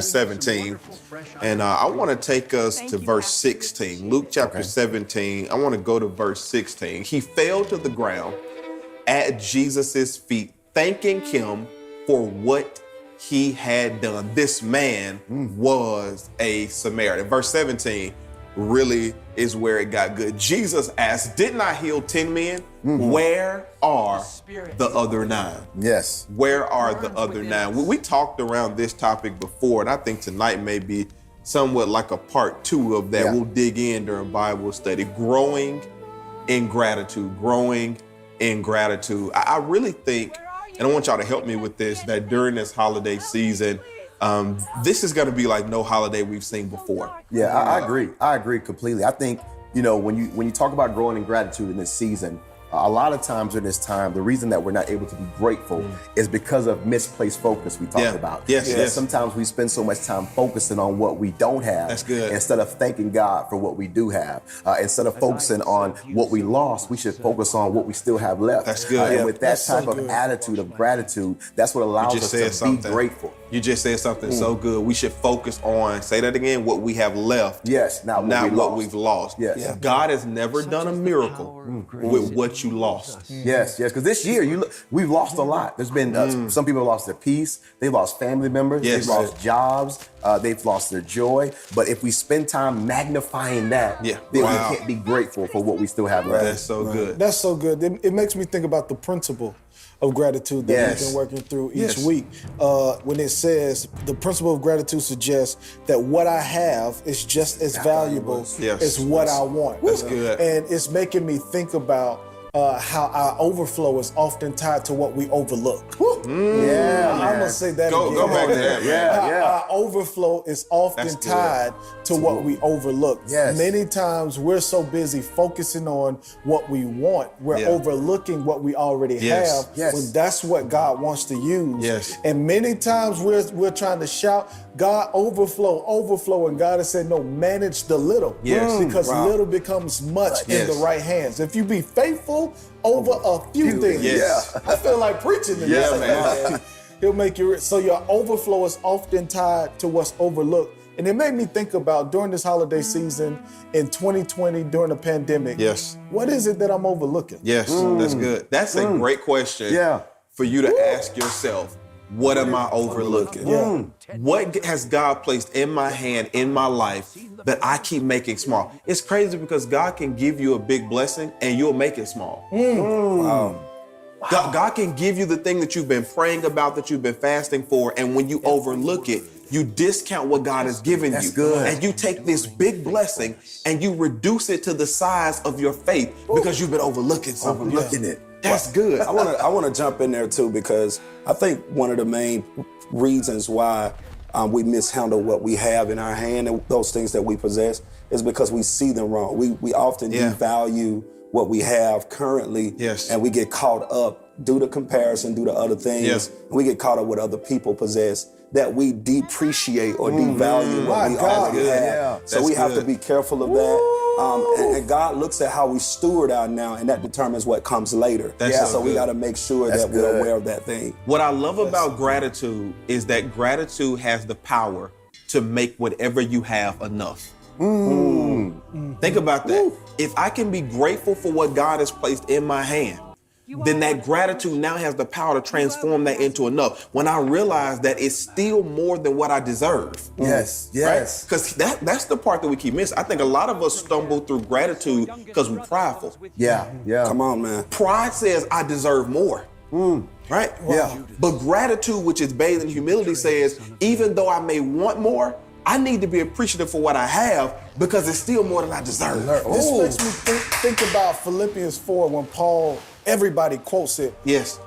17, and I want to take us to verse 16. Luke chapter 17, I want to go to verse 16. He fell to the ground at Jesus's feet, thanking him for what he had done. This man was a Samaritan. Verse 17 really is where it got good. Jesus asked, didn't I heal 10 men? Where are the other 9? Yes. Where are the other 9? We talked around this topic before, and I think tonight may be somewhat like a part 2 of that. Yeah. We'll dig in during Bible study. Growing in gratitude. I really think, and I want y'all to help me with this, that during this holiday season, this is going to be like no holiday we've seen before. Yeah, I agree. I agree completely. I think, when you talk about growing in gratitude in this season, a lot of times during this time, the reason that we're not able to be grateful is because of misplaced focus we talked about. Yes. Sometimes we spend so much time focusing on what we don't have. That's good. Instead of thanking God for what we do have. Instead of focusing on what we lost, we should focus on what we still have left. That's good. And with that type of attitude of gratitude, that's what allows us to be grateful. You just said something so good. We should focus on, say that again, what we have left. Yes, not what we've lost. Yes. Yeah. God has never done a miracle with what you lost. Yes, because this year we've lost a lot. There's been some people have lost their peace, they've lost family members, they've lost jobs, they've lost their joy. But if we spend time magnifying that, then we can't be grateful for what we still have left. That's so good. That's so good. It makes me think about the principle of gratitude that we've been working through each week. When it says the principle of gratitude suggests that what I have is just as valuable as what I want. That's good. And it's making me think about how our overflow is often tied to what we overlook. Yeah, I'm gonna say that again. Go back to that. Our overflow is often tied to what we overlook. Yes. Many times we're so busy focusing on what we want, we're overlooking what we already have. When that's what God wants to use. And many times we're trying to shout, God, overflow, and God has said, no, manage the little. Because little becomes much in the right hands. If you be faithful over a few things. I feel like preaching today. Man. He'll make you rich. So your overflow is often tied to what's overlooked. And it made me think about during this holiday season in 2020, during the pandemic, what is it that I'm overlooking? That's good. That's a great question for you to ask yourself. What am I overlooking? What has God placed in my hand, in my life, that I keep making small? It's crazy because God can give you a big blessing and you'll make it small. God can give you the thing that you've been praying about, that you've been fasting for, and when you overlook it, you discount what God has given you. Good. And you take this big blessing and you reduce it to the size of your faith because you've been overlooking something. Overlooking it. That's good. I want to jump in there too, because I think one of the main reasons why we mishandle what we have in our hand and those things that we possess is because we see them wrong. We often devalue what we have currently, and we get caught up due to comparison, due to other things. We get caught up with other people possess that we depreciate or devalue what we already have. So we have to be careful of that. And God looks at how we steward our now, and that determines what comes later. So we got to make sure that we're aware of that thing. What I love about gratitude is that gratitude has the power to make whatever you have enough. Think about that. If I can be grateful for what God has placed in my hand, then that gratitude now has the power to transform that into enough. When I realize that it's still more than what I deserve. Yes. Because that's the part that we keep missing. I think a lot of us stumble through gratitude because we're prideful. Come on, man. Pride says I deserve more. Right? But gratitude, which is bathed in humility, says even though I may want more, I need to be appreciative for what I have because it's still more than I deserve. This makes me think about Philippians 4 when Paul, everybody quotes it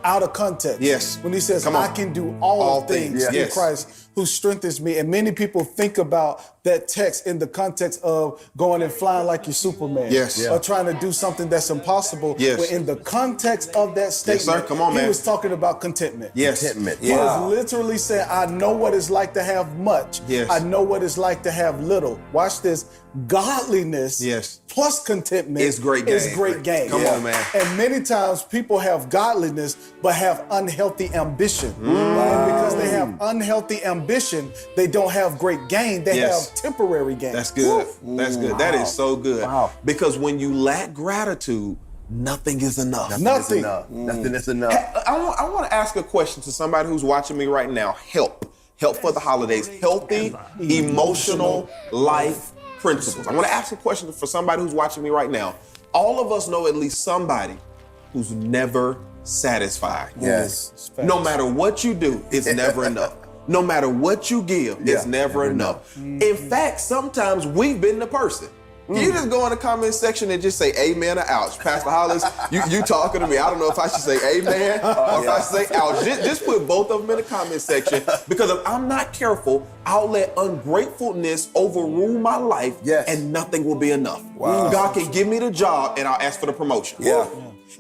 out of context. When he says, I can do all things through Christ who strengthens me. And many people think about that text in the context of going and flying like you're Superman. Or trying to do something that's impossible. But in the context of that statement, he was talking about contentment. Contentment. He was literally saying, I know what it's like to have much. I know what it's like to have little. Watch this. Godliness plus contentment is great game. Come on, man. And many times people have godliness but have unhealthy ambition. And because they have unhealthy ambition, ambition, they don't have great gain. They have temporary gain. That's good. That's good. That is so good. Because when you lack gratitude, nothing is enough. Nothing is enough. I want to ask a question to somebody who's watching me right now. Help for the holidays. Healthy, emotional life principles. I want to ask a question for somebody who's watching me right now. All of us know at least somebody who's never satisfied. Yes. No matter what you do, it's never enough. No matter what you give, it's never enough. In fact, sometimes we've been the person. You just go in the comment section and just say amen or ouch. Pastor Hollis, you talking to me. I don't know if I should say amen or if I should say ouch. Just put both of them in the comment section, because if I'm not careful, I'll let ungratefulness overrule my life and nothing will be enough. God can give me the job and I'll ask for the promotion.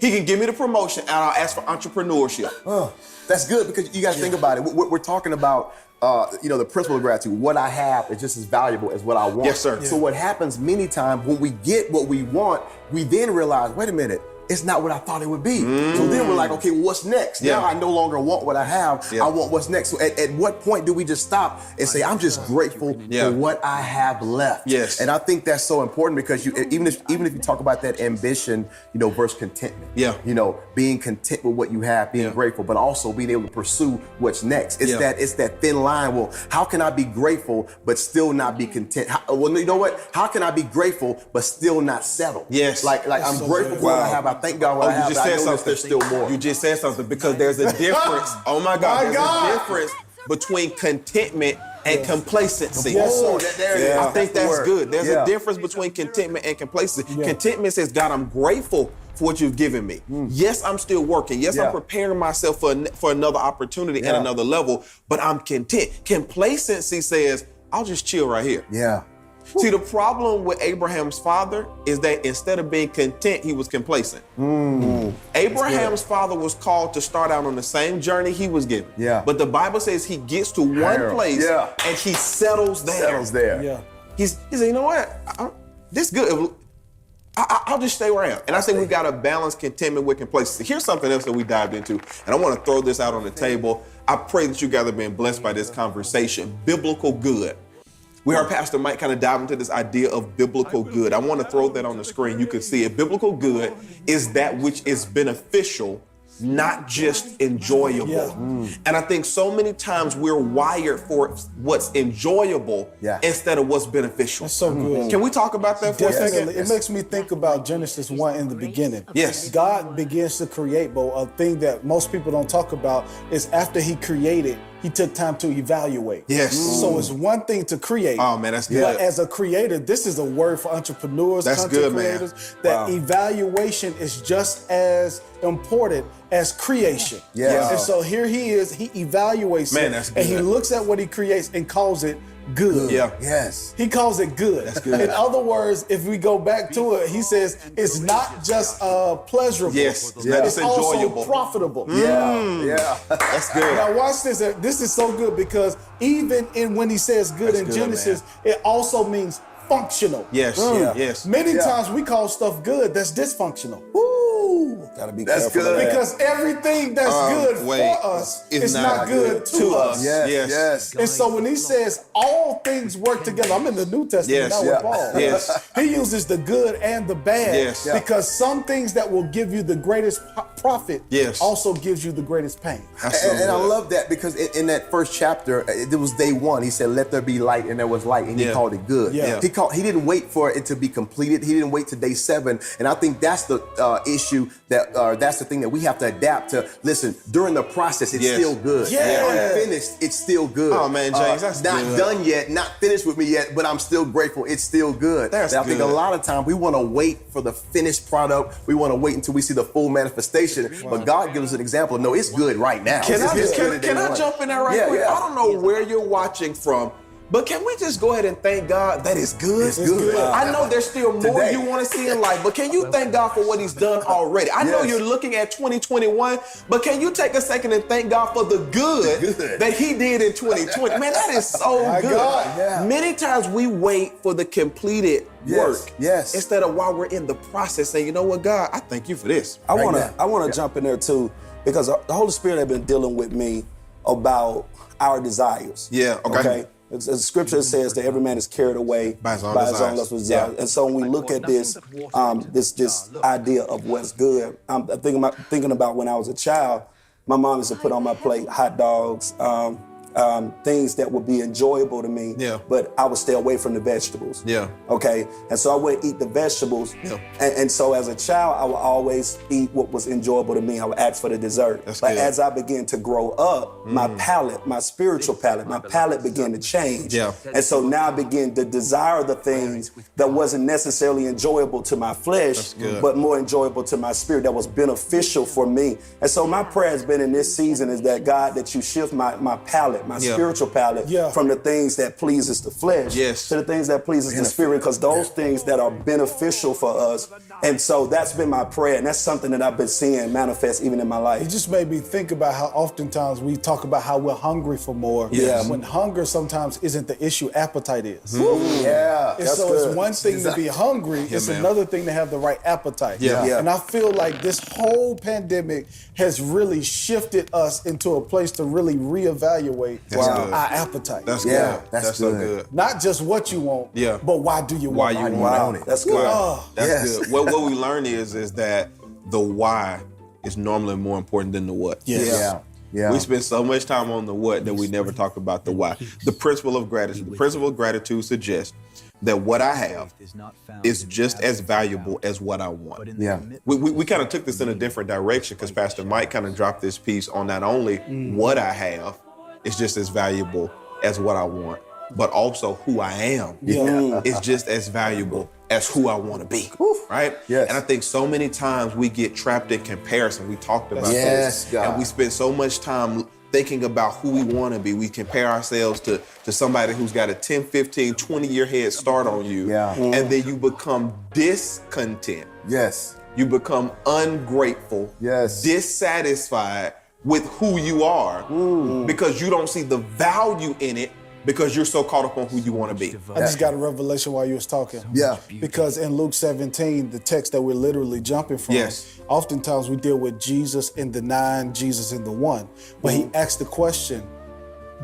He can give me the promotion and I'll ask for entrepreneurship. That's good, because you got to think about it. We're talking about the principle of gratitude. What I have is just as valuable as what I want. Yes, sir. So what happens many times when we get what we want, we then realize, wait a minute, it's not what I thought it would be. So then we're like, okay, well, what's next? Now I no longer want what I have. I want what's next. So at what point do we just stop and say, I'm just grateful for what I have left? Yes. And I think that's so important, because even if you talk about that ambition, versus contentment. Being content with what you have, being grateful, but also being able to pursue what's next. It's that thin line. Well, how can I be grateful but still not be content? Well, you know what? How can I be grateful but still not settle? Yes. Like I'm grateful for what I have. I thank God what I have. You just said something. There's still more. You just said something, because there's a difference. Oh my God, there's a difference between contentment and complacency. I think that's good. There's a difference between contentment and complacency. Contentment says, God, I'm grateful for what you've given me. Yes, I'm still working. Yes, I'm preparing myself for another opportunity and another level, but I'm content. Complacency says, I'll just chill right here. See, the problem with Abraham's father is that instead of being content, he was complacent. Abraham's father was called to start out on the same journey he was given. But the Bible says he gets to one place and he settles there. He said, you know what? This good. I'll just stay where I am. And I think we've got to balance contentment with complacency. Here's something else that we dived into, and I want to throw this out on the table. I pray that you guys have been blessed by this conversation. Biblical good. We heard Pastor Mike kind of dive into this idea of biblical good. I want to throw that on the screen. You can see it. Biblical good is that which is beneficial, not just enjoyable. And I think so many times we're wired for what's enjoyable instead of what's beneficial. That's so good. Can we talk about that for a second? It makes me think about Genesis 1 in the beginning. God begins to create, but a thing that most people don't talk about is after he created, he took time to evaluate. So it's one thing to create. Oh man, that's good. But as a creator, this is a word for entrepreneurs, content creators, that evaluation is just as important as creation. And so here he is, he evaluates it, and he looks at what he creates and calls it good. He calls it good. That's good. In other words, if we go back to it, he says it's not just pleasurable. It's enjoyable. Also profitable. That's good. Now watch this. This is so good, because even when he says good in Genesis, it also means functional. Many times we call stuff good that's dysfunctional. Gotta be That's careful. good. Because everything that's good for us is not good to us. And so when he says all things work together, I'm in the New Testament now with Paul. He uses the good and the bad because some things that will give you the greatest profit also gives you the greatest pain. And I love that, because in that first chapter, it was day one. He said, let there be light, and there was light, and he called it good. He didn't wait for it to be completed. He didn't wait to day 7. And I think that's the issue that's the thing that we have to adapt to. Listen, during the process, it's still good. Unfinished, it's still good. Oh man, James, that's not good. done yet, not finished with me yet, but I'm still grateful. It's still good. That's I think good. a lot of times we want to wait for the finished product. We want to wait until we see the full manifestation. But God gives us an example. No, it's good right now. Can I jump in there right quick? I don't know where you're watching from, but can we just go ahead and thank God that it's good? It's good. I know there's still more you want to see in life, but can you thank God for what he's done already? I know you're looking at 2021, but can you take a second and thank God for the good that he did in 2020? Man, that is so good. Many times we wait for the completed work instead of while we're in the process saying, you know what, God, I thank you for this. I want to jump in there too, because the Holy Spirit has been dealing with me about our desires. Yeah, okay. The scripture says that every man is carried away by his own lustful desires. And so when we look at this idea of what's good, I'm thinking about when I was a child, my mom used to put on my plate hot dogs, things that would be enjoyable to me, but I would stay away from the vegetables. Okay, and so I would eat the vegetables, and so as a child, I would always eat what was enjoyable to me. I would ask for the dessert. But as I began to grow up, my palate, my spiritual palate, my palate began to change. And so now I began to desire the things that wasn't necessarily enjoyable to my flesh, but more enjoyable to my spirit, that was beneficial for me. And so my prayer has been in this season is that, God, that you shift my palate, my spiritual palate, from the things that pleases the flesh to the things that pleases the spirit, because those things that are beneficial for us. And so that's been my prayer, and that's something that I've been seeing manifest even in my life. It just made me think about how oftentimes we talk about how we're hungry for more. When hunger sometimes isn't the issue, appetite is. And so it's one thing to be hungry, it's another thing to have the right appetite. And I feel like this whole pandemic has really shifted us into a place to really reevaluate our appetite. That's good. That's so good. Not just what you want, but why do you want it? Wow. That's good. That's good. What we learn is that the why is normally more important than the what. We spend so much time on the what that we never talk about the why. The principle of gratitude. The principle of gratitude suggests that what I have is just as valuable as what I want. We kind of took this in a different direction because Pastor Mike kind of dropped this piece on not only what I have is just as valuable as what I want, but also who I am is just as valuable as who I want to be, right? And I think so many times we get trapped in comparison. We talked about this, and we spend so much time thinking about who we want to be. We compare ourselves to somebody who's got a 10, 15, 20-year head start on you, and then you become discontent. You become ungrateful, dissatisfied with who you are because you don't see the value in it because you're so caught up on who you want to be. I just got a revelation while you was talking. Because in Luke 17, the text that we're literally jumping from, oftentimes we deal with Jesus in the 9, Jesus in the 1. But he asked the question,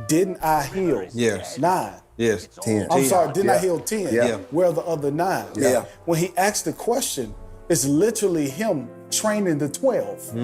didn't I heal 9? 10. I'm sorry, didn't I heal 10? Where are the other 9? When he asked the question, it's literally him training the 12.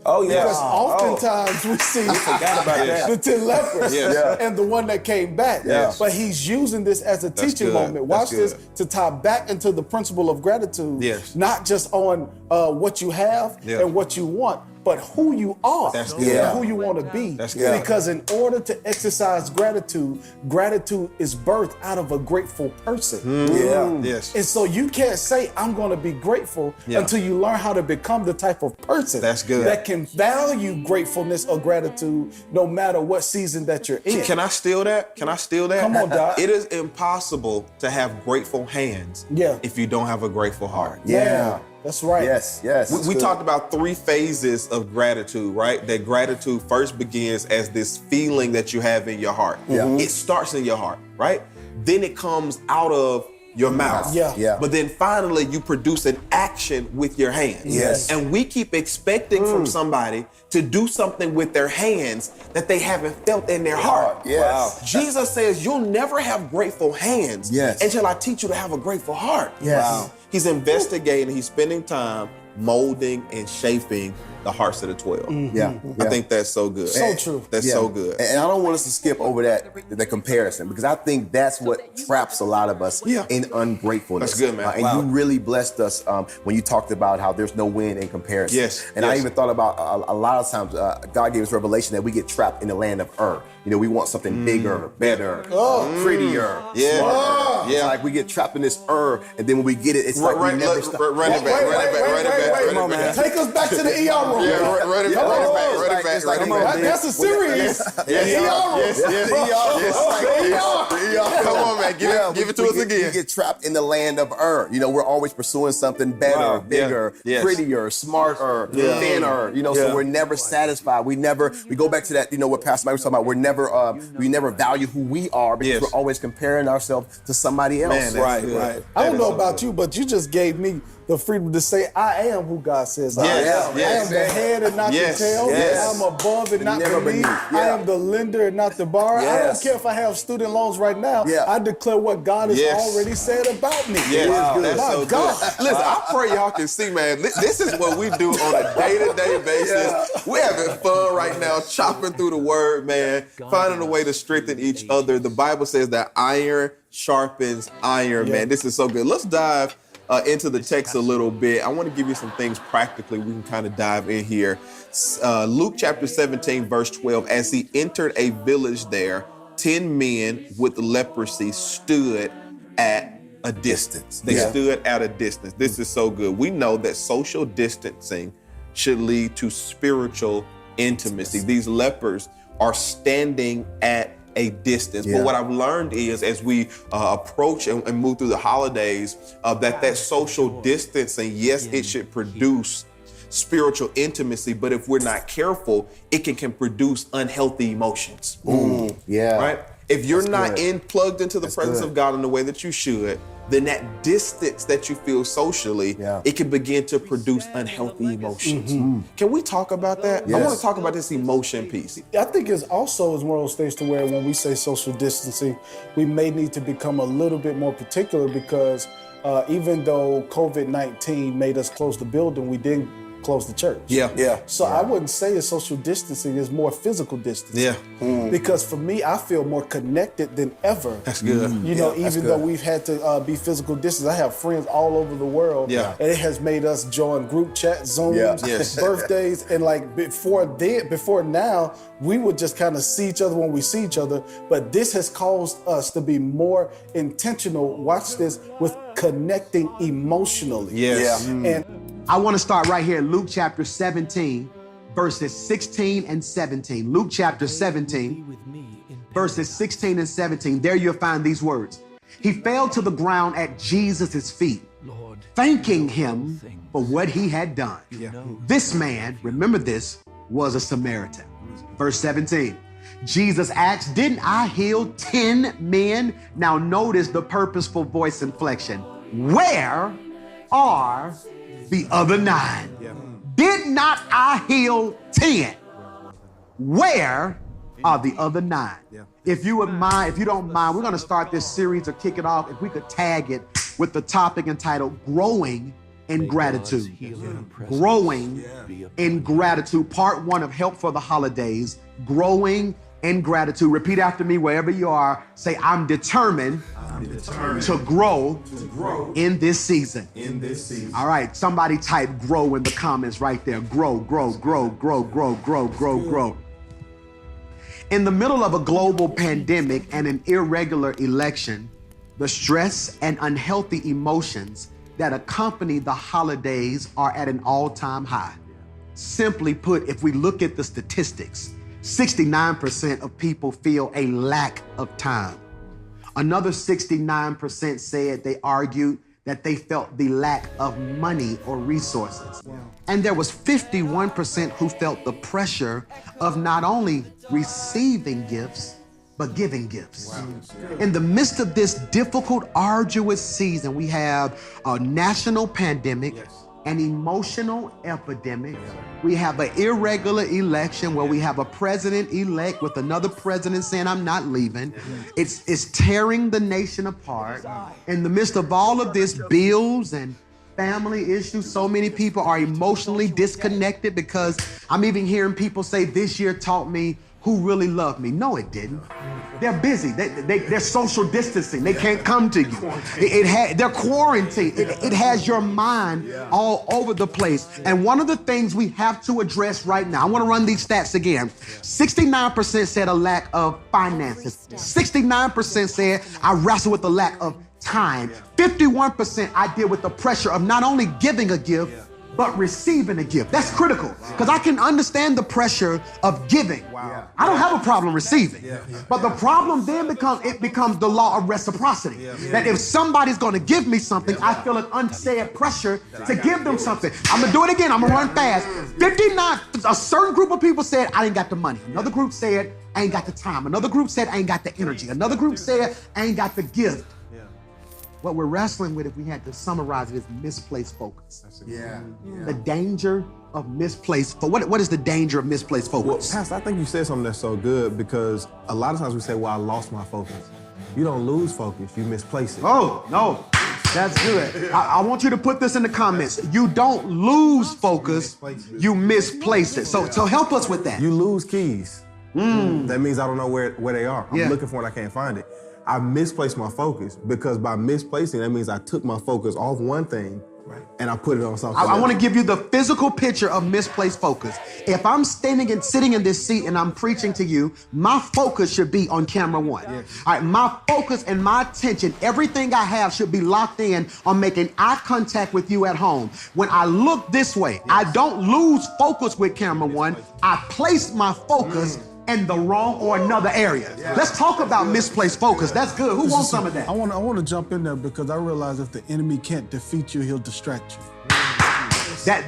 Because oftentimes we see the 10 lepers and the one that came back. But he's using this as a teaching moment. Watch this to tie back into the principle of gratitude, not just on what you have and what you want, but who you are and who you want to be. Because in order to exercise gratitude, gratitude is birthed out of a grateful person. And so you can't say, I'm going to be grateful until you learn how to become the type of person that can value gratefulness or gratitude no matter what season that you're in. Can I steal that? Come on, Doc. It is impossible to have grateful hands if you don't have a grateful heart. That's right. Yes. We talked about 3 phases of gratitude, right? That gratitude first begins as this feeling that you have in your heart. It starts in your heart, right? Then it comes out of your mouth. But then finally you produce an action with your hands. And we keep expecting from somebody to do something with their hands that they haven't felt in their heart. Jesus says you'll never have grateful hands until I teach you to have a grateful heart. He's investigating, he's spending time molding and shaping the hearts of the 12. I think that's so good. So true. That's so good. And I don't want us to skip over the comparison, because I think that's what traps a lot of us in ungratefulness. That's good, man. And you really blessed us when you talked about how there's no win in comparison. I even thought about a lot of times God gave us revelation that we get trapped in the land of we want something bigger, better, prettier, smarter. It's like we get trapped in this and then when we get it, it's like we never stop. Run it back. Take us back to the ER room. Run it back. That's a serious ER room. Come on, man. Give it to us again. We get trapped in the land of we're always pursuing something better, bigger, prettier, smarter, thinner. So we're never satisfied. We go back to that, what Pastor Mike was talking about. We never value who we are because we're always comparing ourselves to somebody else. Man, right. I don't know about you, but you just gave me the freedom to say I am who God says I am. I am the head and not the tail. I'm above and not beneath. I am the lender and not the borrower. I don't care if I have student loans right now. I declare what God has already said about me. That's so good. Listen, I pray y'all can see, man. This is what we do on a day-to-day basis. We're having fun right now, chopping through the word, man, finding a way to strengthen each other. The Bible says that iron sharpens iron, man. This is so good. Let's dive into the text a little bit. I want to give you some things practically we can kind of dive in here. Luke chapter 17, verse 12, as he entered a village there, 10 men with leprosy stood at a distance. They stood at a distance. This is so good. We know that social distancing should lead to spiritual intimacy. These lepers are standing at a distance. But what I've learned is as we approach and move through the holidays, that social distancing, yes, it should produce spiritual intimacy, but if we're not careful, it can produce unhealthy emotions. Right? If you're not plugged into the presence of God in the way that you should, then that distance that you feel socially, it can begin to produce unhealthy emotions. Can we talk about that? I want to talk about this emotion piece. I think it's also one of those things to where when we say social distancing, we may need to become a little bit more particular because even though COVID-19 made us close the building, we didn't close the church. So I wouldn't say it's social distancing, it's more physical distancing. Because for me, I feel more connected than ever. That's good. Even though we've had to be physical distance, I have friends all over the world. And it has made us join group chats, Zooms, birthdays, and before now, we would just kind of see each other when we see each other. But this has caused us to be more intentional, watch this, with connecting emotionally. And I want to start right here, Luke chapter 17, verses 16 and 17. Luke chapter 17, verses 16 and 17. There you'll find these words. He fell to the ground at Jesus' feet, thanking him for what he had done. This man, remember this, was a Samaritan. Verse 17. Jesus asked, didn't I heal 10 men? Now notice the purposeful voice inflection. Where are the other 9? Did not I heal 10? Where are the other 9? If you don't mind, we're going to start this series or kick it off. If we could tag it with the topic entitled Growing in Gratitude. Growing in Gratitude. Part 1 of Help for the Holidays. Growing in Gratitude. Repeat after me wherever you are. Say, I'm determined to grow in this season. All right, somebody type grow in the comments right there. Grow, grow, grow, grow, grow, grow, grow, grow. In the middle of a global pandemic and an irregular election, the stress and unhealthy emotions that accompany the holidays are at an all-time high. Simply put, if we look at the statistics, 69% of people feel a lack of time. Another 69% said they argued that they felt the lack of money or resources. And there was 51% who felt the pressure of not only receiving gifts, but giving gifts. In the midst of this difficult, arduous season, we have a national pandemic, an emotional epidemic. We have an irregular election where we have a president-elect with another president saying, I'm not leaving. It's tearing the nation apart. In the midst of all of this, bills and family issues, so many people are emotionally disconnected because I'm even hearing people say, this year taught me who really loved me. No, it didn't. They're busy. They're social distancing. They can't come to you. They're quarantined. It has your mind all over the place. And one of the things we have to address right now, I want to run these stats again. 69% said a lack of finances. 69% said I wrestle with the lack of time. 51% I deal with the pressure of not only giving a gift, but receiving a gift. That's critical because I can understand the pressure of giving. Wow. I don't have a problem receiving. But the problem then becomes the law of reciprocity. That if somebody's going to give me something, I feel an unsaid pressure to give them something. I'm going to do it again. I'm going to run fast. 59, a certain group of people said, I ain't got the money. Another group said, I ain't got the time. Another group said, I ain't got the energy. Another group said, I ain't got the gift. What we're wrestling with, if we had to summarize it, is misplaced focus. The danger of misplaced focus. What is the danger of misplaced focus? Well, Pastor, I think you said something that's so good because a lot of times we say, well, I lost my focus. You don't lose focus, you misplace it. Oh, no, that's good. I want you to put this in the comments. You don't lose focus, you misplace it. So help us with that. You lose keys. That means I don't know where they are. I'm looking for it, I can't find it. I misplaced my focus because by misplacing, that means I took my focus off one thing and I put it on something else. I want to give you the physical picture of misplaced focus. If I'm standing and sitting in this seat and I'm preaching to you, my focus should be on camera one. All right, my focus and my attention, everything I have should be locked in on making eye contact with you at home. When I look this way, I don't lose focus with camera one. I place my focus in the wrong or another area. Let's talk about misplaced focus. That's good. Who wants some of that? I want to jump in there because I realize if the enemy can't defeat you, he'll distract you.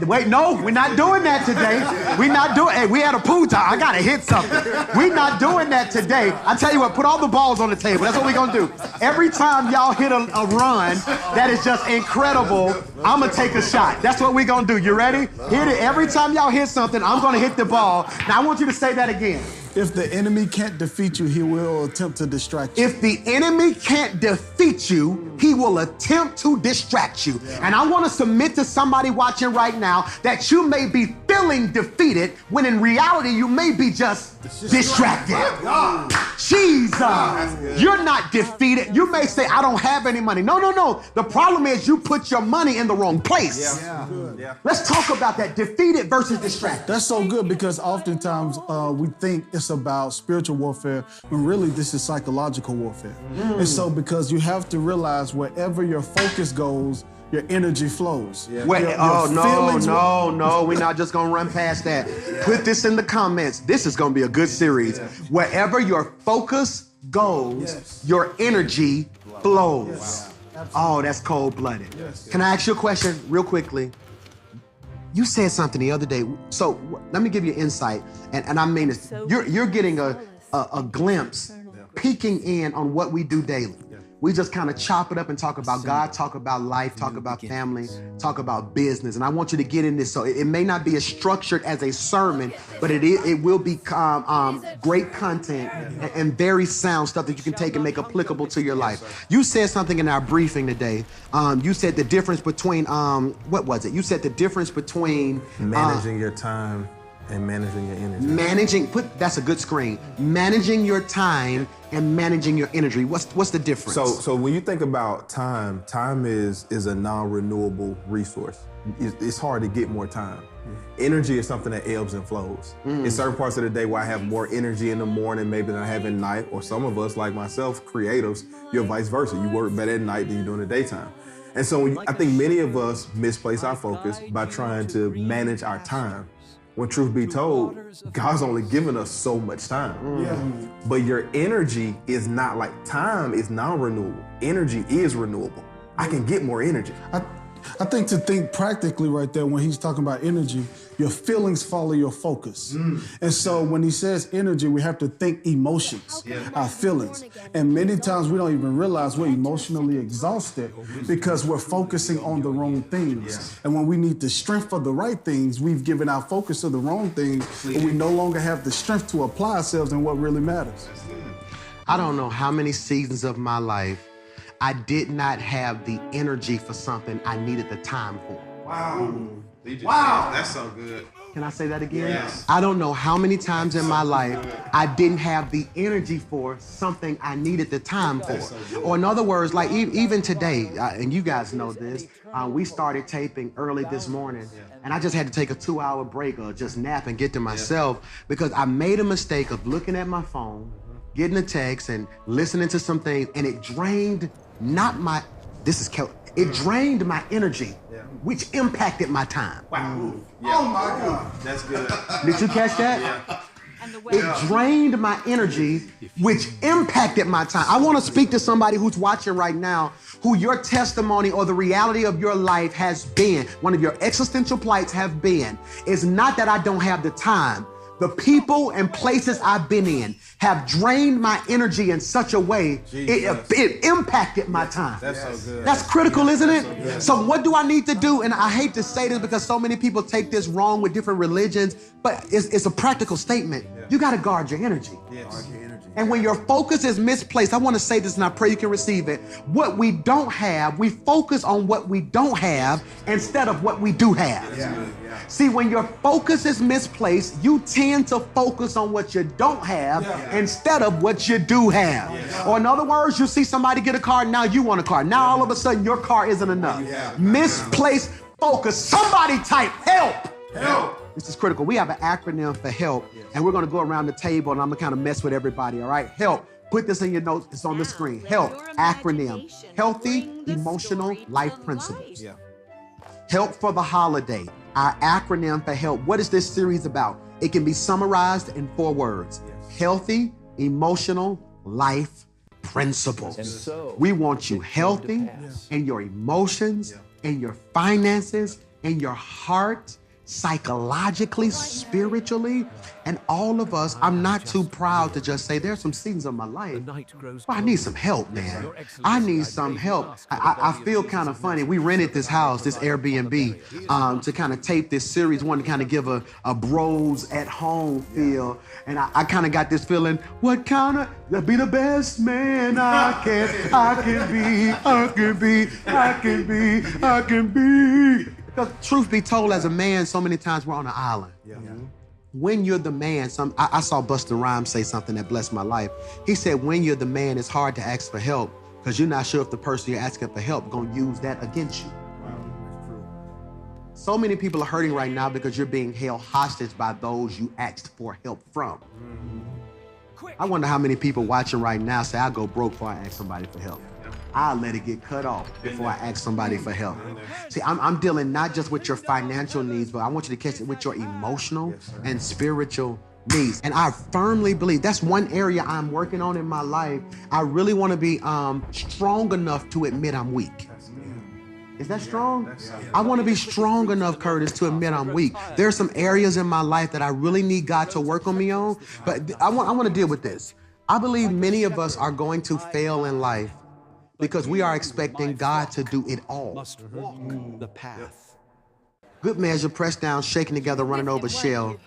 Wait, no, we're not doing that today. We're not doing, hey, we had a pool time. I gotta hit something. We're not doing that today. I tell you what, put all the balls on the table. That's what we're gonna do. Every time y'all hit a run that is just incredible, I'm gonna take a shot. That's what we're gonna do. You ready? Hit it. Every time y'all hit something, I'm gonna hit the ball. Now I want you to say that again. If the enemy can't defeat you, he will attempt to distract you. If the enemy can't defeat you, he will attempt to distract you. And I want to submit to somebody watching right now that you may be feeling defeated when in reality you may be just distracted. Jesus, you're not defeated. You may say, I don't have any money. No. The problem is you put your money in the wrong place. Let's talk about that, defeated versus distracted. That's so good because oftentimes we think it's about spiritual warfare when really this is psychological warfare. And so because you have to realize wherever your focus goes, your energy flows. No, we're not just gonna run past that. Put this in the comments. This is gonna be a good series. Wherever your focus goes, your energy flows. Oh, that's cold-blooded. Can I ask you a question real quickly? You said something the other day. So let me give you insight, and I mean this. You're getting a glimpse, peeking in on what we do daily. We just kind of chop it up and talk about God, talk about life, talk about family, talk about business. And I want you to get in this. So it may not be as structured as a sermon, but it will be great content and very sound stuff that you can take and make applicable to your life. You said something in our briefing today. You said the difference between, what was it? You said the difference between managing your time and managing your energy. That's a good screen. Managing your time and managing your energy. What's the difference? So when you think about time is a non-renewable resource. It's hard to get more time. Energy is something that ebbs and flows. In certain parts of the day where I have more energy in the morning maybe than I have at night, or some of us, like myself, creatives, you're vice versa. You work better at night than you do in the daytime. And so I think many of us misplace our focus by trying to manage our time. When truth be told, God's only given us so much time. But your energy is not like time is non-renewable. Energy is renewable. I can get more energy. I think to think practically right there when he's talking about energy, your feelings follow your focus. And so when he says energy, we have to think emotions, our feelings. And many times we don't even realize we're emotionally exhausted because we're focusing on the wrong things. And when we need the strength for the right things, we've given our focus to the wrong things, and we no longer have the strength to apply ourselves in what really matters. I don't know how many seasons of my life I did not have the energy for something I needed the time for. Wow. That's so good. Can I say that again? Yes. I don't know how many times in my life I didn't have the energy for something I needed the time for. Or in other words, like even today, and you guys know this, we started taping early this morning, and I just had to take a 2-hour break or just nap and get to myself because I made a mistake of looking at my phone, getting a text and listening to some things, and it drained It drained my energy, which impacted my time. Wow. Yeah. Oh my God. That's good. Did you catch that? Yeah. It drained my energy, which impacted my time. I want to speak to somebody who's watching right now, who your testimony or the reality of your life has been, one of your existential plights have been, is not that I don't have the time. The people and places I've been in have drained my energy in such a way, it impacted my time. That's so good. That's critical, isn't it? So what do I need to do? And I hate to say this because so many people take this wrong with different religions, but it's a practical statement. You got to guard your energy. Yes. And when your focus is misplaced, I want to say this and I pray you can receive it. What we don't have, we focus on what we don't have instead of what we do have. See, when your focus is misplaced, you tend to focus on what you don't have instead of what you do have. Or in other words, you see somebody get a car, now you want a car. Now all of a sudden your car isn't enough. Misplaced focus. Somebody type help. Help. This is critical. We have an acronym for HELP, and we're going to go around the table, and I'm going to kind of mess with everybody, all right? HELP. Put this in your notes. It's on the screen. HELP. Acronym. Healthy Emotional Life Principles. Help for the holiday. Our acronym for HELP. What is this series about? It can be summarized in 4 words. Healthy Emotional Life Principles. We want you healthy in your emotions, in your finances, in your heart, psychologically, spiritually, and all of us, I'm not too proud to just say there's some seasons of my life, well, I need some help, man. I need some help. I feel kind of funny. We rented this house, this Airbnb, to kind of tape this series, wanted to kind of give a bros at home feel. And I kind of got this feeling, what kind of, be the best man I can be. Because truth be told, as a man, so many times we're on an island. When you're the man, I saw Busta Rhymes say something that blessed my life. He said, when you're the man, it's hard to ask for help because you're not sure if the person you're asking for help is going to use that against you. Wow, that's true. So many people are hurting right now because you're being held hostage by those you asked for help from. I wonder how many people watching right now say, I'll go broke before I ask somebody for help. I'll let it get cut off before I ask somebody for help. See, I'm dealing not just with your financial needs, but I want you to catch it with your emotional and spiritual needs. And I firmly believe that's one area I'm working on in my life. I really want to be strong enough to admit I'm weak. Is that strong? I want to be strong enough, Curtis, to admit I'm weak. There are some areas in my life that I really need God to work on me on, but I want to deal with this. I believe many of us are going to fail in life because we are expecting God to do it all. Must walk the path. Good measure, pressed down, shaken together, running over, shall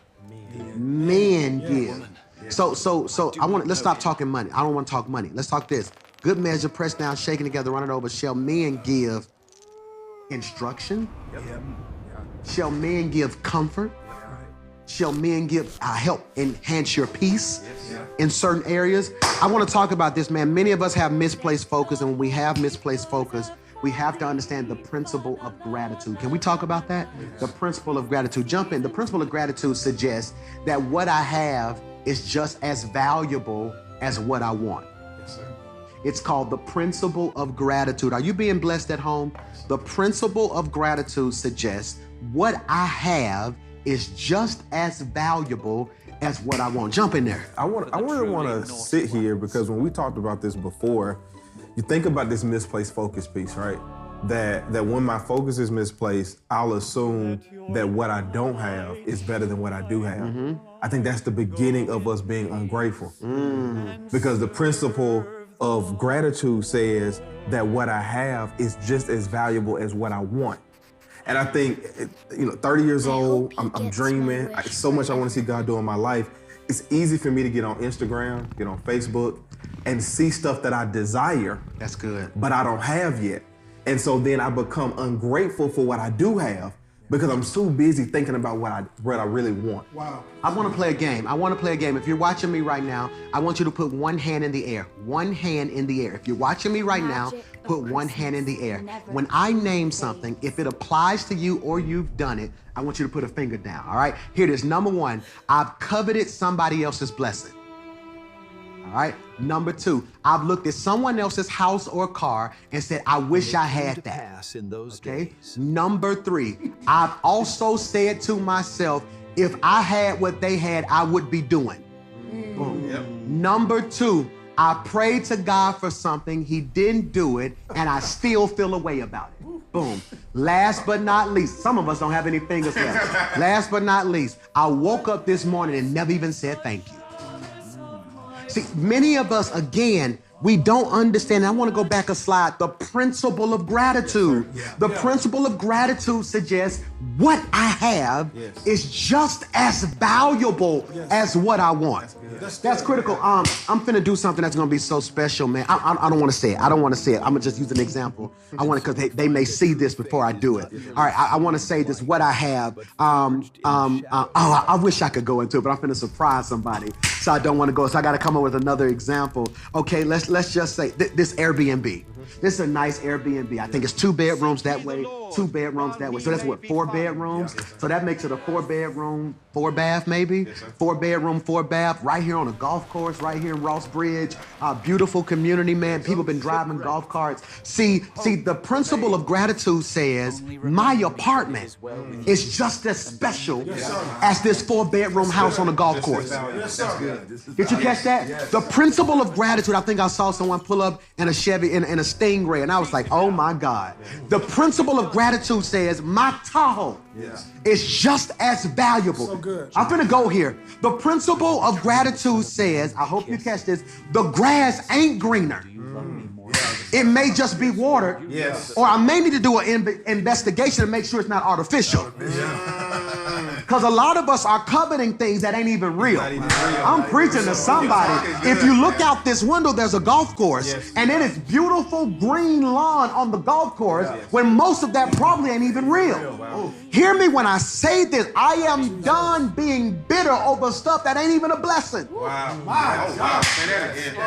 men give. So let's stop talking money. I don't want to talk money. Let's talk this. Good measure, pressed down, shaken together, running over, shall men give instruction? Shall men give comfort? Shall men give help enhance your peace in certain areas? I want to talk about this, man. Many of us have misplaced focus, and when we have misplaced focus, we have to understand the principle of gratitude. Can we talk about that? The principle of gratitude. Jump in. The principle of gratitude suggests that what I have is just as valuable as what I want. Yes, sir. It's called the principle of gratitude. Are you being blessed at home? The principle of gratitude suggests what I have is just as valuable as what I want. Jump in there. I really want to sit here because when we talked about this before, you think about this misplaced focus piece, right? That when my focus is misplaced, I'll assume that what I don't have is better than what I do have. Mm-hmm. I think that's the beginning of us being ungrateful. Because the principle of gratitude says that what I have is just as valuable as what I want. And I think, 30 years old, I'm dreaming. So much I want to see God do in my life. It's easy for me to get on Instagram, get on Facebook, and see stuff that I desire. That's good. But I don't have yet. And so then I become ungrateful for what I do have because I'm so busy thinking about what I really want. Wow. I want to play a game. If you're watching me right now, I want you to put one hand in the air. One hand in the air. If you're watching me right now, put one hand in the air. When I name something, if it applies to you or you've done it, I want you to put a finger down, all right? Here it is. Number one, I've coveted somebody else's blessing. All right. Number 2, I've looked at someone else's house or car and said, I wish I had that. Okay. Number 3, I've also said to myself, if I had what they had, I would be doing. Boom. Yep. Number 2, I prayed to God for something, he didn't do it, and I still feel a way about it. Boom. Last but not least, some of us don't have any fingers left. Last but not least, I woke up this morning and never even said thank you. See, many of us, again, we don't understand. I want to go back a slide. The principle of gratitude. The principle of gratitude suggests what I have is just as valuable as what I want. That's critical. I'm finna do something that's gonna be so special, man. I don't want to say it. I don't want to say it. I'm gonna just use an example. I want to, because they may see this before I do it. All right. I want to say this. What I have. I wish I could go into it, but I'm finna surprise somebody, so I don't want to go. So I got to come up with another example. Okay. Let's just say this Airbnb. This is a nice Airbnb. I think it's 2 bedrooms that way, 2 bedrooms that way. So that's what, 4 bedrooms? So that makes it a 4-bedroom, 4-bath maybe? 4-bedroom, 4-bath, right here on a golf course, right here in Ross Bridge. Beautiful community, man. People been driving golf carts. See, the principle of gratitude says my apartment is just as special as this 4-bedroom house on a golf course. Did you catch that? The principle of gratitude, I think I saw someone pull up in a Chevy, in a Stingray, and I was like, oh my God. The principle of gratitude says my Tahoe is just as valuable. So good. I'm gonna go here. The principle of gratitude says, I hope you catch this, the grass ain't greener. It may just be watered, or I may need to do an investigation to make sure it's not artificial. Because a lot of us are coveting things that ain't even real. I'm preaching to somebody. If you look out this window, there's a golf course, and then it's beautiful green lawn on the golf course, when most of that probably ain't even real. Hear me when I say this. I am done being bitter over stuff that ain't even a blessing.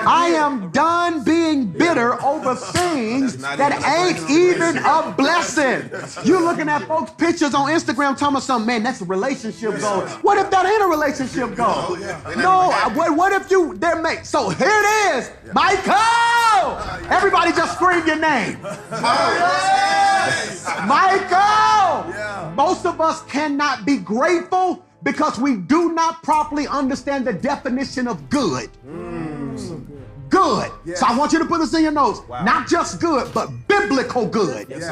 I am done being bitter over things that ain't even a blessing. You looking at folks' pictures on Instagram talking about something, man, that's a relationship goal. What if that ain't a relationship goal? No, what if they're made? So here it is, Michael! Everybody just scream your name. Michael! Most of us cannot be grateful because we do not properly understand the definition of good. Good. Yes. So I want you to put this in your notes. Wow. Not just good, but biblical good. Yes,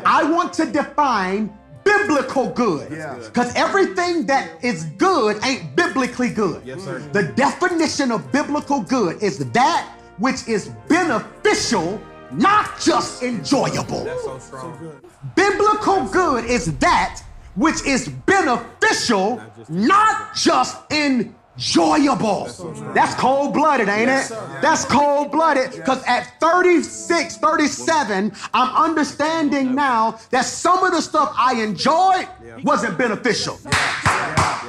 I want to define biblical good. Because everything that is good ain't biblically good. Yes, sir. The definition of biblical good is that which is beneficial, not just enjoyable. That's so strong. Biblical good is that which is beneficial, not just enjoyable. That's cold-blooded, ain't it? That's cold-blooded, because at 36, 37, I'm understanding now that some of the stuff I enjoyed wasn't beneficial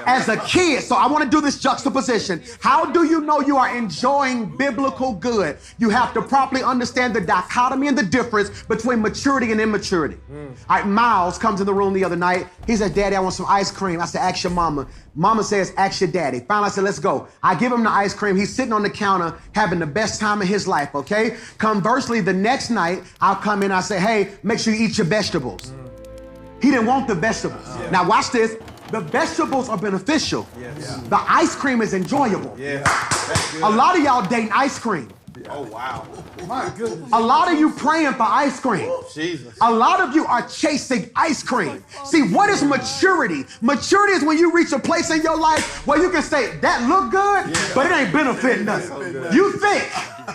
as a kid. So I want to do this juxtaposition. How do you know you are enjoying biblical good? You have to properly understand the dichotomy and the difference between maturity and immaturity. All right, Miles comes in the room the other night. He said, Daddy, I want some ice cream. I said, ask your mama. Mama says, ask your daddy. Finally, I said, let's go. I give him the ice cream. He's sitting on the counter having the best time of his life, okay? Conversely, the next night, I'll come in, I say, hey, make sure you eat your vegetables. He didn't want the vegetables. Now watch this. The vegetables are beneficial. The ice cream is enjoyable. A lot of y'all dating ice cream. Oh, wow. My goodness. A lot of you praying for ice cream. Jesus. A lot of you are chasing ice cream. See, what is maturity? Maturity is when you reach a place in your life where you can say, that look good, but it ain't benefiting us. You think,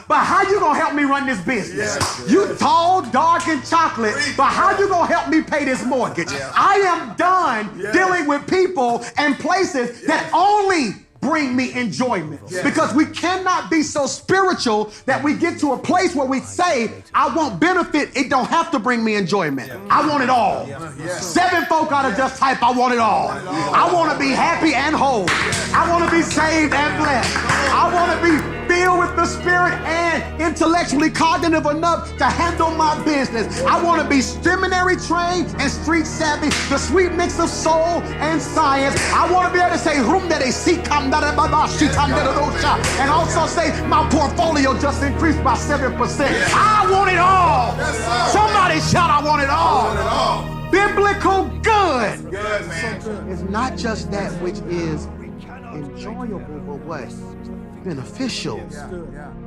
but how you gonna help me run this business? You tall, dark, and chocolate, but how you gonna help me pay this mortgage? I am done dealing with people and places that only bring me enjoyment. Because we cannot be so spiritual that we get to a place where we say, I want benefit, it don't have to bring me enjoyment. I want it all. 7 folk ought to just type, I want it all. I want to be happy and whole. I want to be saved and blessed. I want to be filled with the Spirit and intellectually cognitive enough to handle my business. I want to be seminary trained and street savvy, the sweet mix of soul and science. I want to be able to say, and also say, my portfolio just increased by 7%. I want it all. Somebody shout, I want it all. Biblical good. Good, man. It's not just that which is enjoyable, but what? Beneficial.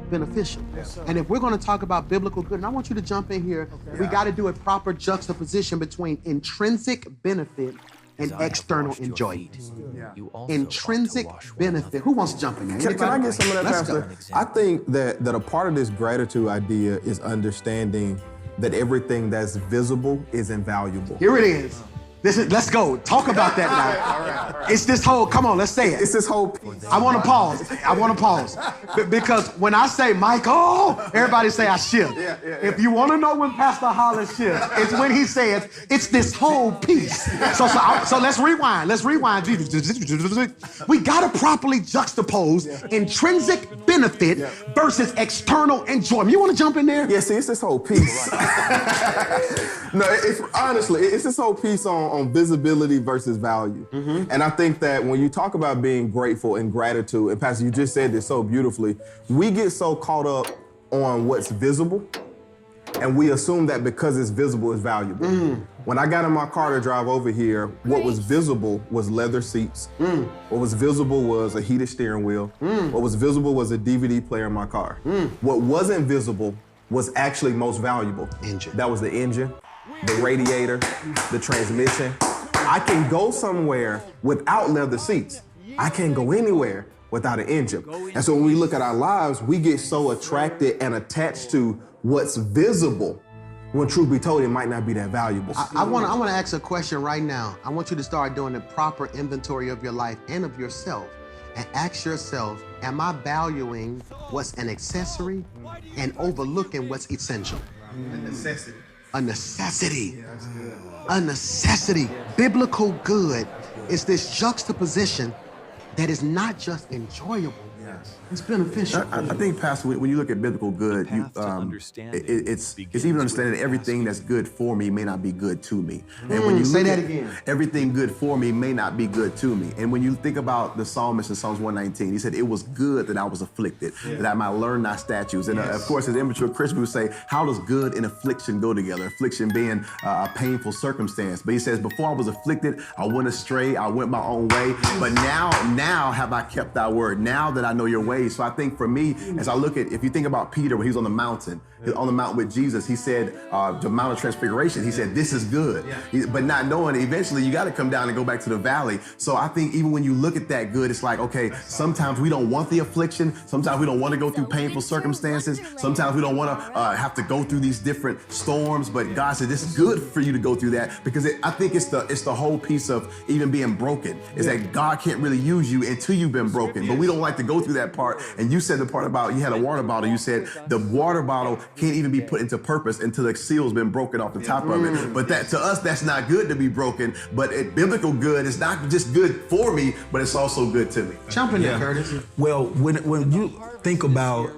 Beneficial. And if we're going to talk about biblical good, and I want you to jump in here, we got to do a proper juxtaposition between intrinsic benefit and external enjoyment. Intrinsic benefit. Who wants to jump in there? Can I get some of that, Let's Pastor? go. I think that a part of this gratitude idea is understanding that everything that's visible is invaluable. Here it is. Let's go. Talk about that now. All right. It's this whole, come on, let's say it. It's this whole piece. I want to pause. Because when I say Michael, everybody say I shift. If you want to know when Pastor Hollis shifts, it's when he says, it's this whole piece. So let's rewind. We got to properly juxtapose intrinsic benefit versus external enjoyment. You want to jump in there? Yeah, see, it's this whole piece. No, it's this whole piece on visibility versus value. And I think that when you talk about being grateful and gratitude, and Pastor, you just said this so beautifully, we get so caught up on what's visible, and we assume that because it's visible, it's valuable. When I got in my car to drive over here, what was visible was leather seats. What was visible was a heated steering wheel. What was visible was a DVD player in my car. What wasn't visible was actually most valuable. Engine. That was the engine, the radiator, the transmission. I can go somewhere without leather seats. I can't go anywhere without an engine. And so when we look at our lives, we get so attracted and attached to what's visible, when truth be told, it might not be that valuable. I want to ask a question right now. I want you to start doing a proper inventory of your life and of yourself, and ask yourself, am I valuing what's an accessory and overlooking what's essential? A necessity. A necessity. A necessity. Biblical good is this juxtaposition that is not just enjoyable, it's beneficial. I think, Pastor, when you look at biblical good, it's even understanding that everything that's good for me may not be good to me. And when you say look that at again. Everything good for me may not be good to me. And when you think about the psalmist in Psalms 119, he said, it was good that I was afflicted, that I might learn thy statutes. And of course, as immature Christians would say, how does good and affliction go together? Affliction being a painful circumstance. But he says, before I was afflicted, I went astray, I went my own way. But now have I kept thy word. Now that I know your ways. So I think for me, as I look at, if you think about Peter when he was on the mountain with Jesus, he said, the Mount of Transfiguration, he said, this is good. But not knowing, eventually you got to come down and go back to the valley. So I think even when you look at that good, it's like, okay, sometimes we don't want the affliction. Sometimes we don't want to go through painful circumstances. Sometimes we don't want to have to go through these different storms. But God said, this is good for you to go through that, because I think it's the whole piece of even being broken, is that God can't really use you until you've been broken. But we don't like to go through that part. And you said the part about, you had a water bottle. You said the water bottle can't even be put into purpose until the seal's been broken off the top of it. But that, to us, that's not good to be broken. But biblical good is not just good for me, but it's also good to me. Jump in there, Curtis. Well, when you think about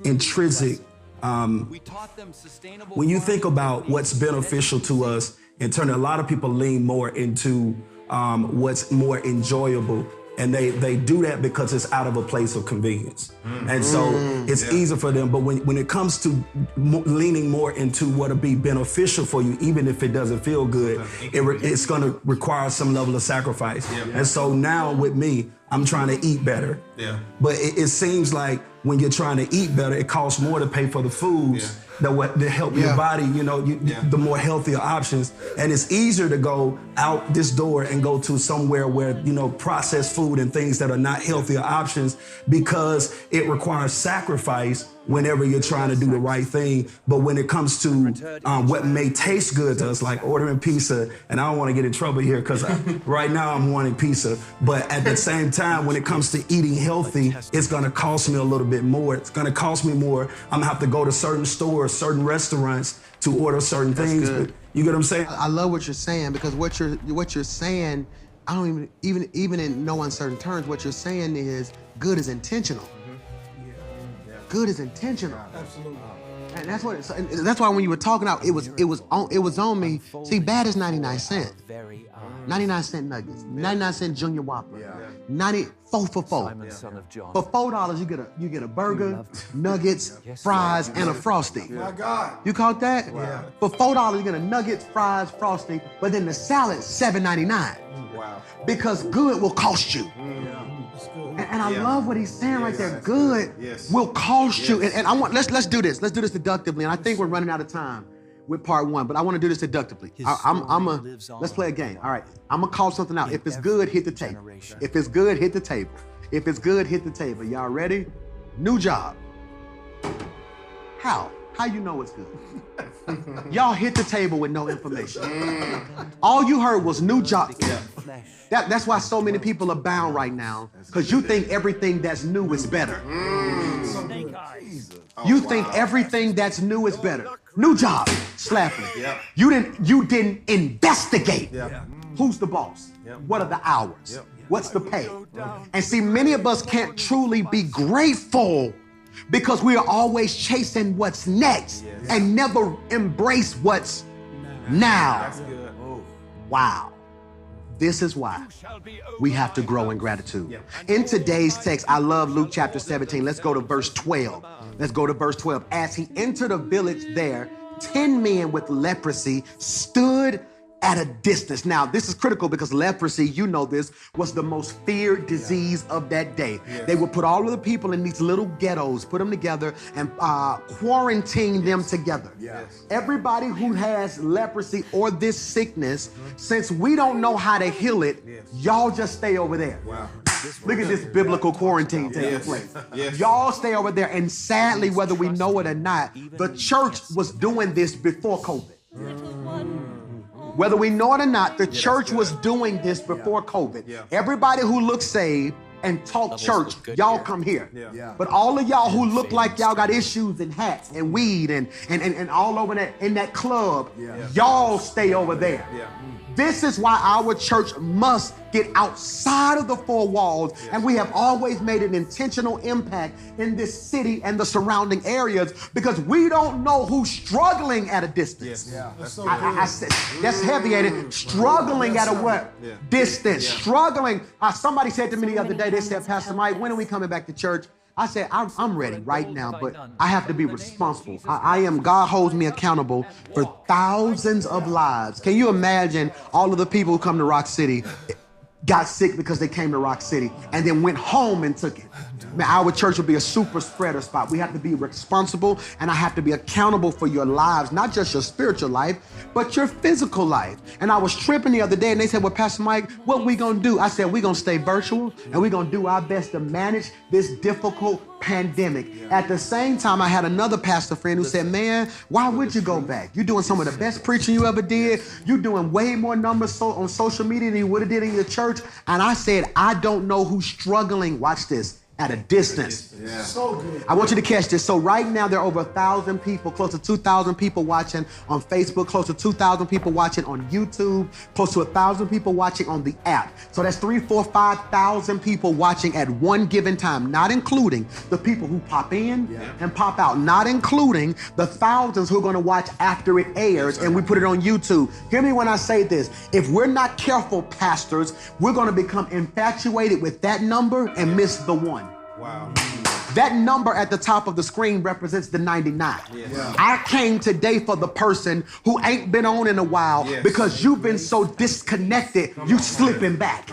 intrinsic, when you think about what's beneficial to us, in turn, a lot of people lean more into what's more enjoyable. And they do that because it's out of a place of convenience. And so it's easy for them. But when it comes to leaning more into what'll be beneficial for you, even if it doesn't feel good, it's going to require some level of sacrifice. And so now with me, I'm trying to eat better. But it seems like when you're trying to eat better, it costs more to pay for the foods that help your body, the more healthier options. And it's easier to go out this door and go to somewhere where, processed food and things that are not healthier options, because it requires sacrifice whenever you're trying to do the right thing. But when it comes to what may taste good to us, like ordering pizza, and I don't want to get in trouble here because right now I'm wanting pizza, but at the same time, when it comes to eating healthy, it's gonna cost me a little bit more. It's gonna cost me more. I'm gonna have to go to certain stores, certain restaurants to order certain things. But you get what I'm saying? I love what you're saying, because what you're saying, I don't even in no uncertain terms, what you're saying is good is intentional. good is intentional. Absolutely. And that's why when you were talking out, it was on me. See, bad is 99 cents. 99-cent nuggets, 99-cent Junior Whopper, 4 for $4. For $4, you get a burger, nuggets, fries, and a Frosty. My God. You caught that? Yeah. For $4, you get a nuggets, fries, Frosty, but then the salad, $7.99. Wow. Because good will cost you. And I love what he's saying right there. Good will cost you. And I want let's do this. Let's do this deductively. And I think we're running out of time with part 1, but I want to do this deductively. Let's play a game. All right. I'm gonna call something out. If it's good, hit the table. If it's good, hit the table. If it's good, hit the table. Y'all ready? New job. How? How you know it's good? Y'all hit the table with no information. All you heard was new job. That's why so many people are bound right now, because you think everything that's new is better. You think everything that's new is better. New job, slapping. You didn't investigate. Who's the boss? What are the hours? What's the pay? And see, many of us can't truly be grateful because we are always chasing what's next and never embrace what's now. Wow. This is why we have to grow in gratitude. In today's text, I love Luke chapter 17. Let's go to verse 12. Let's go to verse 12. As he entered a village there, 10 men with leprosy stood at a distance. Now, this is critical because leprosy, you know this, was the most feared disease of that day. They would put all of the people in these little ghettos, put them together, and quarantine them together. Everybody who has leprosy or this sickness, since we don't know how to heal it, y'all just stay over there. Look at this biblical quarantine taking place. Y'all stay over there, and sadly, whether we know it or not, the church was doing this before COVID. Whether we know it or not, the church was doing this before COVID. Everybody who looks saved and talk church, y'all come here. But all of y'all who look like y'all got issues and hats and weed and all over in that club, y'all stay over there. This is why our church must get outside of the four walls, and we have always made an intentional impact in this city and the surrounding areas because we don't know who's struggling at a distance. I said, that's heavy, ain't it? Struggling at a what? Distance. Struggling. Somebody said to me the other day, they said, Pastor Mike, when are we coming back to church? I said, I'm ready right now, but I have to be responsible. God holds me accountable for thousands of lives. Can you imagine all of the people who come to Rock City got sick because they came to Rock City and then went home and took it? Man, our church will be a super spreader spot. We have to be responsible, and I have to be accountable for your lives, not just your spiritual life, but your physical life. And I was tripping the other day, and they said, well, Pastor Mike, what we gonna do? I said, we're gonna stay virtual, and we're gonna do our best to manage this difficult pandemic. At the same time, I had another pastor friend who said, man, why would you go back? You're doing some of the best preaching you ever did. You're doing way more numbers on social media than you would have did in your church. And I said, I don't know who's struggling. Watch this. At a distance. So good. I want you to catch this. So right now there are over 1,000 people, close to 2,000 people watching on Facebook, close to 2,000 people watching on YouTube, close to 1,000 people watching on the app. So that's 3,000, 4,000, 5,000 people watching at one given time, not including the people who pop in and pop out, not including the thousands who are gonna watch after it airs and we put it on YouTube. Hear me when I say this. If we're not careful, pastors, we're gonna become infatuated with that number and miss the one. Wow. That number at the top of the screen represents the 99. I came today for the person who ain't been on in a while because you've been so disconnected, you slipping back.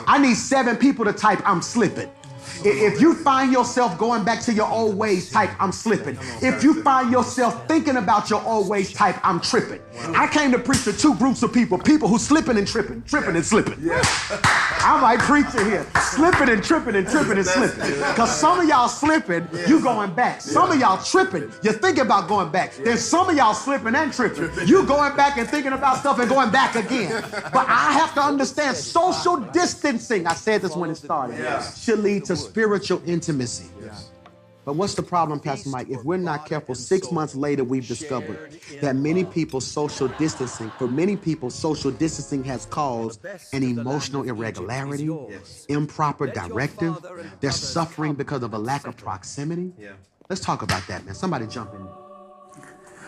I need 7 people to type, I'm slipping. If you find yourself going back to your old ways, type, I'm slipping. If you find yourself thinking about your old ways, type, I'm tripping. I came to preach to 2 groups of people who slipping and tripping and slipping. I'm like preaching here, slipping and tripping and slipping. Because some of y'all slipping, you going back. Some of y'all tripping, you're thinking about going back. Then some of y'all slipping and tripping. You going back and thinking about stuff and going back again. But I have to understand social distancing, I said this when it started, should lead to spiritual intimacy. But what's the problem, Pastor Mike? If we're not careful, 6 months later, we've discovered that for many people, social distancing has caused an emotional irregularity, improper directive. They're suffering because of a lack of proximity. Let's talk about that, man. Somebody jump in.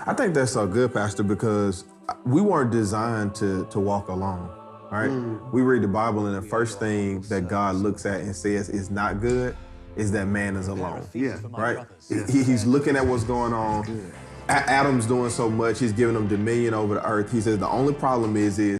I think that's so good, Pastor, because we weren't designed to walk alone, right? We read the Bible, and the first thing that God looks at and says is not good is that man is alone. Yeah. Right? He's looking at what's going on. Adam's doing so much. He's giving them dominion over the earth. He says the only problem is